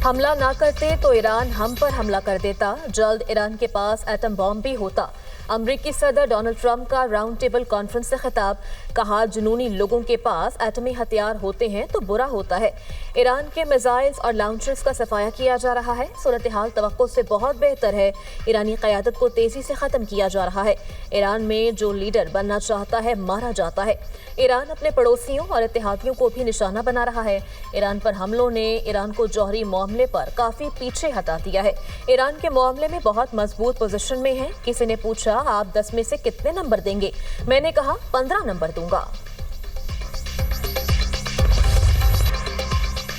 हमला ना करते तो ईरान हम पर हमला कर देता, जल्द ईरान के पास एटम बॉम्ब भी होता। अमरीकी सदर डोनाल्ड ट्रंप का राउंड टेबल कॉन्फ्रेंस से खिताब, कहा जुनूनी लोगों के पास एटमी हथियार होते हैं तो बुरा होता है। ईरान के मिसाइल्स और लॉन्चर्स का सफाया किया जा रहा है। सूरत हाल तवक्को से बहुत बेहतर है। ईरानी क़यादत को तेजी से ख़त्म किया जा रहा है। ईरान में जो लीडर बनना चाहता है मारा जाता है। ईरान अपने पड़ोसियों और इत्तेहादियों को भी निशाना बना रहा है। ईरान पर हमलों ने ईरान को जौहरी मामले पर काफ़ी पीछे हटा दिया है। ईरान के मामले में बहुत मजबूत पोजीशन में है। किसी ने पूछा आप 10 में से कितने नंबर देंगे? मैंने कहा 15 नंबर दूंगा।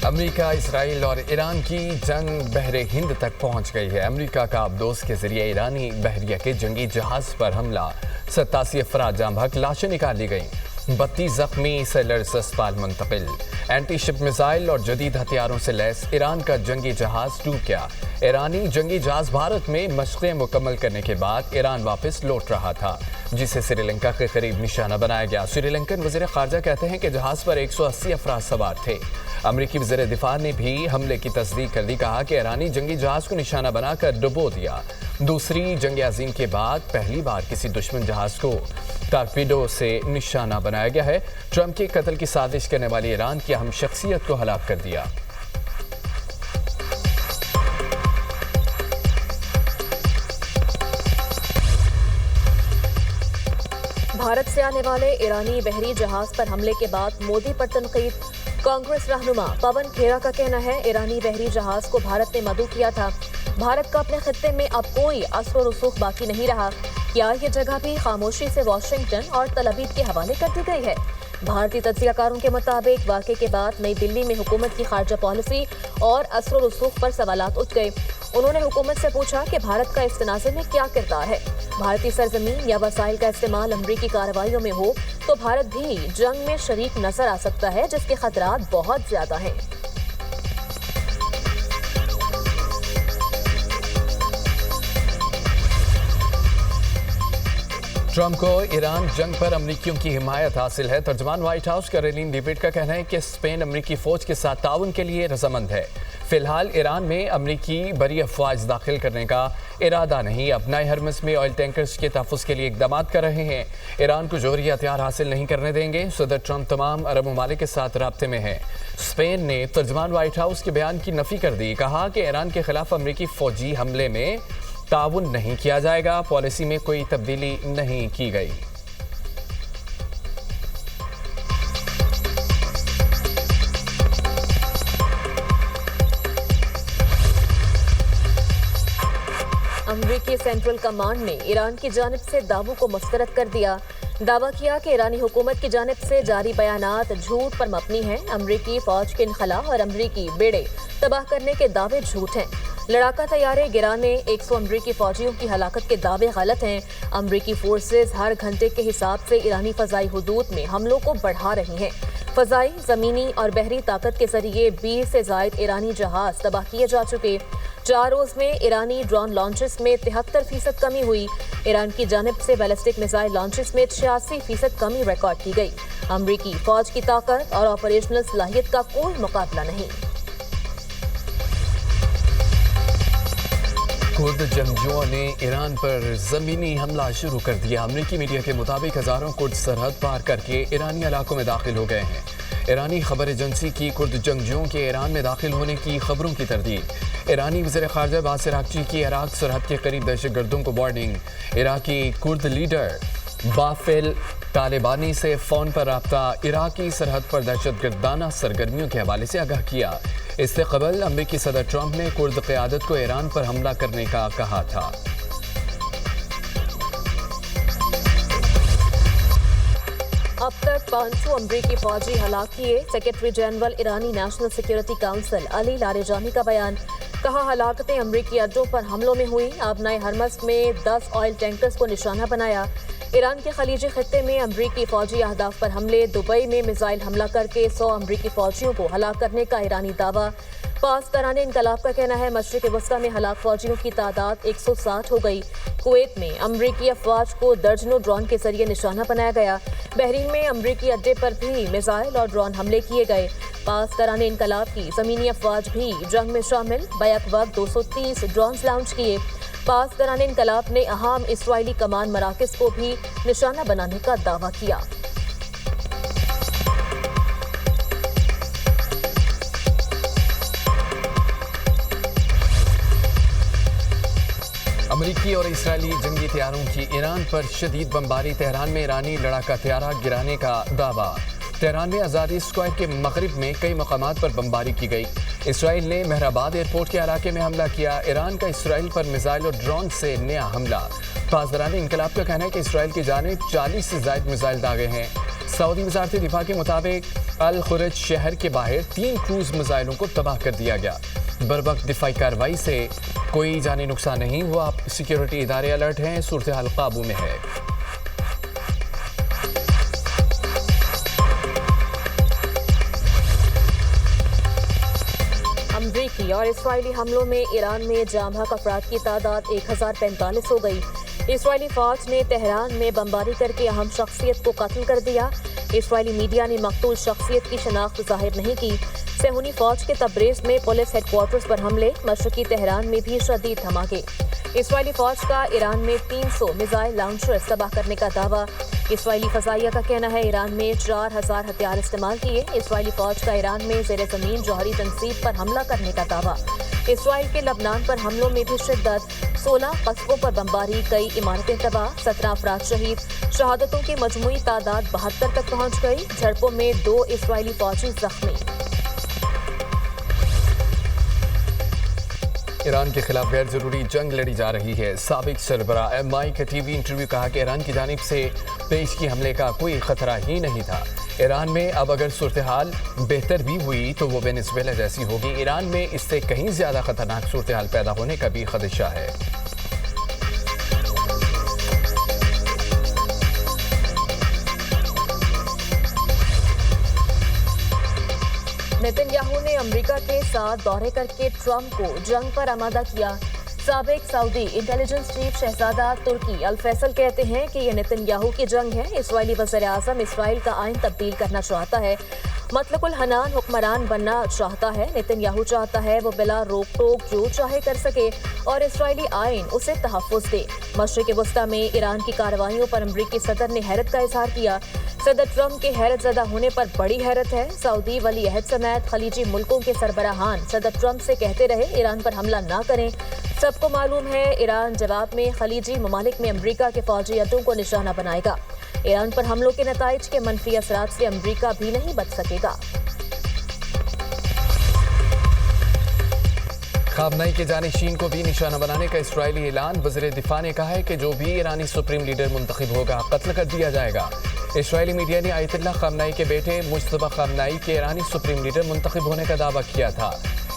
अमेरिका, इसराइल और ईरान की जंग बहरे हिंद तक पहुंच गई है। अमेरिका का आबदोस के जरिए ईरानी बहरिया के जंगी जहाज पर हमला, 87 अफराद जाँ बहक, लाशें निकाल ली गईं। 32 जख्मी, सेलर्स अस्पताल मुंतकिल। एंटी शिप मिसाइल और जदीद हथियारों से लैस ईरान का जंगी जहाज डूब गया। ईरानी जंगी जहाज भारत में मशक़ें मुकम्मल करने के बाद ईरान वापस लौट रहा था, जिसे श्रीलंका के करीब निशाना बनाया गया। श्रीलंकन वज़ीर ख़ारजा कहते हैं कि जहाज पर 180 अफराद सवार थे। अमरीकी वज़ीर दिफा ने भी हमले की तस्दीक कर दी, कहा कि ईरानी जंगी जहाज को निशाना बनाकर डुबो दिया। दूसरी जंग अज़ीम के बाद पहली बार किसी दुश्मन जहाज को टारपीडो से निशाना बनाया गया है। ट्रंप के कत्ल की साजिश करने वाली ईरान की अहम शख्सियत को हलाक कर दिया। भारत से आने वाले ईरानी बहरी जहाज पर हमले के बाद मोदी पर तनकीद। कांग्रेस रहनुमा पवन खेरा का कहना है ईरानी बहरी जहाज को भारत ने मदऊ किया था। भारत का अपने खित्ते में अब कोई असर व रसूख बाकी नहीं रहा। क्या ये जगह भी खामोशी से वाशिंगटन और तल अबीब के हवाले कर दी गई है? भारतीय तज्ज़ियाकारों के मुताबिक वाक़े के बाद नई दिल्ली में हुकूमत की खारजा पॉलिसी और असर व रसूख पर सवालात उठ गए। उन्होंने हुकूमत से पूछा कि भारत का इस तनाज़े में क्या किरदार है। भारतीय सरजमीन या वसाइल का इस्तेमाल अमरीकी कार्रवाइयों में हो तो भारत भी जंग में शरीक नजर आ सकता है, जिसके खतरात बहुत ज्यादा हैं। ट्रंप को ईरान जंग पर अमरीकियों की हिमायत हासिल है। तर्जमान व्हाइट हाउस कैरोलिन लिविट का कहना है कि स्पेन अमरीकी फौज के साथ ताउन के लिए रजामंद है। फिलहाल ईरान में अमरीकी बरी अफवाज दाखिल करने का इरादा नहीं। अपना हरमस में ऑयल टैंकर्स के तहफ़्फ़ुज़ के लिए इक़दाम कर रहे हैं। ईरान को जौहरी हथियार हासिल नहीं करने देंगे। सदर ट्रंप तमाम अरब ममालिक के साथ राब्ते में है। स्पेन ने तर्जमान व्हाइट हाउस के बयान की नफ़ी कर दी, कहा कि ईरान के खिलाफ अमरीकी फ़ौजी हमले में ताउन नहीं किया जाएगा। पॉलिसी में कोई तब्दीली नहीं की गई। अमरीकी सेंट्रल कमांड ने ईरान की जानिब से दावों को मुस्तरद कर दिया। दावा किया कि ईरानी हुकूमत की जानिब से जारी बयानात झूठ पर मबनी हैं। अमरीकी फौज के इनखला और अमरीकी बेड़े तबाह करने के दावे झूठ हैं। लड़ाका तैयारे गिराने 100 अमरीकी फौजियों की हलाकत के दावे गलत हैं। अमरीकी फोर्सेज हर घंटे के हिसाब से ईरानी फ़ज़ाई हुदूद में हमलों को बढ़ा रही हैं। फ़ज़ाई, ज़मीनी और बहरी ताकत के जरिए 20 से ज़ायद ईरानी जहाज तबाह किए जा चुके। 4 रोज़ में ईरानी ड्रोन लॉन्चर्स में 73% कमी हुई। ईरान की जानिब से बैलिस्टिक मिसाइल लॉन्चर्स में 86% कमी रिकॉर्ड की गई। अमरीकी फौज की ताकत और ऑपरेशनल सलाहियत का कोई मुकाबला नहीं। खुद जंगजुओं ने ईरान पर ज़मीनी हमला शुरू कर दिया। अमरीकी मीडिया के मुताबिक हज़ारों कुर्द सरहद पार करके ईरानी इलाकों में दाखिल हो गए हैं। ईरानी खबर एजेंसी की कुर्द जंगजुओं के ईरान में दाखिल होने की खबरों की तरदीद। ईरानी वज़ीर ख़ारजा बासिर आक़ची की इराक़ सरहद के करीब दहशतगर्दों को वार्निंग। इराक़ी कुर्द लीडर बाफिल तालिबानी से फ़ोन पर रब्ता। इराक़ी सरहद पर दहशतगर्दाना सरगर्मियों के हवाले से आगाह किया। इससे कबल अमरीकी सदर ट्रंप ने कुर्द क़यादत को ईरान पर हमला करने का कहा था। अब तक 500 अमरीकी फौजी हलाक किए। सेक्रेटरी जनरल ईरानी नेशनल सिक्योरिटी काउंसिल अली लारेजानी का बयान, कहा हलाकतें अमरीकी अड्डों पर हमलों में हुई। आबनाए हरमस में 10 ऑयल टैंकर्स को निशाना बनाया। ईरान के खलीजी खित्ते में अमरीकी फौजी अहदाफ पर हमले। दुबई में मिसाइल हमला करके 100 अमरीकी फौजियों को हलाक करने का ईरानी दावा। पास कराने इनकलाब का कहना है मशरिक वस्ता में हलाक फौजियों की तादाद 160 हो गई। कुवैत में अमरीकी अफवाज को दर्जनों ड्रोन के जरिए निशाना बनाया गया। बहरीन में अमरीकी अड्डे पर भी मिसाइल और ड्रोन हमले किए गए। पासदारान इनकलाब की ज़मीनी अफवाज भी जंग में शामिल, बैक वक्त 230 ड्रोन्स लॉन्च किए। पासदारान इनकलाब ने अहम इसराइली कमान मराकज़ को भी निशाना बनाने का दावा किया। अमरीकी और इसराइली जंगी तैयारों की ईरान पर शदीद बमबारी, तेहरान में ईरानी लड़ाका तैयारा गिराने का दावा। तेहरान में आज़ादी स्क्वायर के मगरिब में कई मकामात पर बमबारी की गई। इसराइल ने मेहराबाद एयरपोर्ट के इलाके में हमला किया। ईरान का इसराइल पर मिसाइल और ड्रोन से नया हमला। पासदारान इनकलाब का कहना है कि इसराइल की जानिब 40 से ज़ायद मिसाइल दागे हैं। सऊदी वज़ारत दिफा के मुताबिक अल खुरज शहर के बाहर 3 क्रूज मिसाइलों को तबाह कर दिया गया। बरवक्त दिफाई कार्रवाई से कोई जानी नुकसान नहीं हुआ। सिक्योरिटी इदारे अलर्ट हैं, सूरत हाल काबू में है। अमरीकी और इसराइली हमलों में ईरान में जाम बहक अफराद की तादाद 1045 हो गई। इसराइली फौज ने तेहरान में बमबारी करके अहम शख्सियत को कत्ल कर दिया। इसराइली मीडिया ने मकतूल शख्सियत की शनाख्त जाहिर नहीं की। सेहूनी फौज के तबरेज़ में पुलिस हेडक्वार्टर्स पर हमले, मशरकी तेहरान में भी शदीद धमाके। इसराइली फौज का ईरान में 300 मिसाइल लॉन्चर्स तबाह करने का दावा। इसराइली फजाइया का कहना है ईरान में 4000 हथियार इस्तेमाल किए। इसराइली फौज का ईरान में ज़ेर ज़मीन जौहरी तनसीब पर हमला करने का दावा। इसराइल के लबनान पर हमलों में भी शिद्दत, 16 कस्बों पर बमबारी, कई इमारतें तबाह, 17 अफराद शहीद। शहादतों की मजमूई तादाद 72 तक पहुँच गई। झड़पों में 2 इसराइली फौजी जख्मी। ईरान के खिलाफ गैर जरूरी जंग लड़ी जा रही है। साबिक सरबराह MI का टीवी इंटरव्यू कहा कि ईरान की जानिब से पेश की हमले का कोई खतरा ही नहीं था। ईरान में अब अगर सूरत हाल बेहतर भी हुई तो वो वेनेजुएला जैसी होगी। ईरान में इससे कहीं ज्यादा खतरनाक सूरत हाल पैदा होने का भी खदशा है। नेतन्याहू ने अमेरिका के साथ दौरे करके ट्रंप को जंग पर आमादा किया। साबिक सऊदी इंटेलिजेंस चीफ शहजादा तुर्की अल फैसल कहते हैं कि यह नेतन्याहू की जंग है। इसराइली वज़ीर-ए-आज़म इसराइल का आइन तब्दील करना चाहता है, मतलकुल हनान हुक्मरान बनना चाहता है। नेतन्याहू चाहता है वो बिला रोक टोक जो चाहे कर सके और इसराइली आइन उसे तहफ़्फ़ुज़ दे। मशरिक़ वस्ता में ईरान की कार्रवाइयों पर अमरीकी सदर ने हैरत का इजहार किया। सदर ट्रंप के हैरत ज़दा होने पर बड़ी हैरत है। सऊदी वली अहद समेत खलीजी मुल्कों के सरबराहान सदर ट्रंप से कहते रहे ईरान पर हमला ना करें। सबको मालूम है ईरान जवाब में खलीजी ममालिक में अमरीका के फौजी अड्डों को निशाना बनाएगा। ईरान पर हमलों के नताइज के मनफी असरात से अमरीका भी नहीं बच सकेगा। खामनई के जानशीन को भी निशाना बनाने का इसराइली ऐलान। वज़ीर दिफा ने कहा है कि जो भी ईरानी सुप्रीम लीडर मुंतखब होगा कत्ल कर दिया जाएगा। इसराइली मीडिया ने आयतुल्लाह खामनई के बेटे मुज्तबा खामनई के ईरानी सुप्रीम लीडर मुंतखब होने का दावा किया था।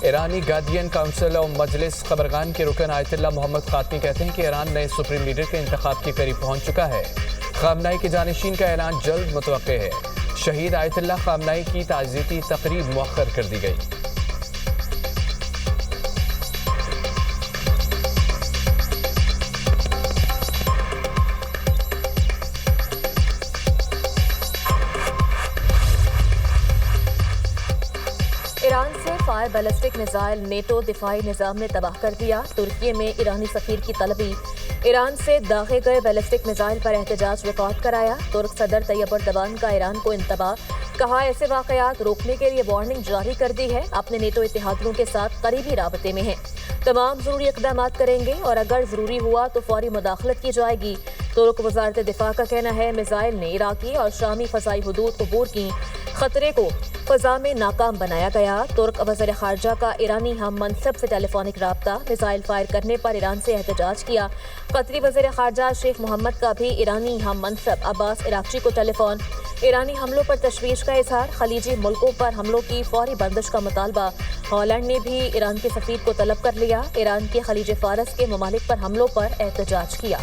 ईरानी गार्डियन काउंसिल और मजलिस खबरगान के रुकन आयतुल्लाह मोहम्मद खातमी कहते हैं कि ईरान नए सुप्रीम लीडर के इंतखाब के करीब पहुंच चुका है। खामनई के जानशीन का ऐलान जल्द मुतवक्के है। शहीद आयतुल्लाह खामनई की ताज़ियती तकरीब मुअख्खर कर दी गई। ईरान से फायर बैलिस्टिक मिसाइल नेटो दिफाई निज़ाम ने तबाह कर दिया। तुर्की में ईरानी सफीर की तलबी। ईरान से दागे गए बैलिस्टिक मिसाइल पर एहतजाज रिकॉर्ड कराया। तुर्क सदर तैयब अर्दोगान का ईरान को इंतबाह, कहा ऐसे वाक़यात रोकने के लिए वार्निंग जारी कर दी है। अपने नेटो इत्तेहादियों के साथ करीबी राबते में हैं, तमाम ज़रूरी इक़दाम करेंगे और अगर ज़रूरी हुआ तो फौरी मुदाखलत की जाएगी। तुर्क वज़ारत दिफा का कहना है मिसाइल ने इराकी और शामी फ़ज़ाई हुदूद अबूर की, खतरे को फ़ज़ा में नाकाम बनाया गया। तुर्क वज़ीर ख़ारजा का ईरानी हम मनसब से टेलीफोनिक राब्ता, मिसाइल फायर करने पर ईरान से एहतजाज किया। कतरी वज़ीर ख़ारजा शेख मोहम्मद का भी ईरानी हम मनसब अब्बास इराक़ची को टेलीफोन। ईरानी हमलों पर तशवीश का इजहार, खलीजी मुल्कों पर हमलों की फौरी बंदिश का मुतालबा। हॉलैंड ने भी ईरान के सफ़ीर को तलब कर लिया। ईरान के खलीज फ़ारस के ममालिक पर हमलों पर एहतजाज किया।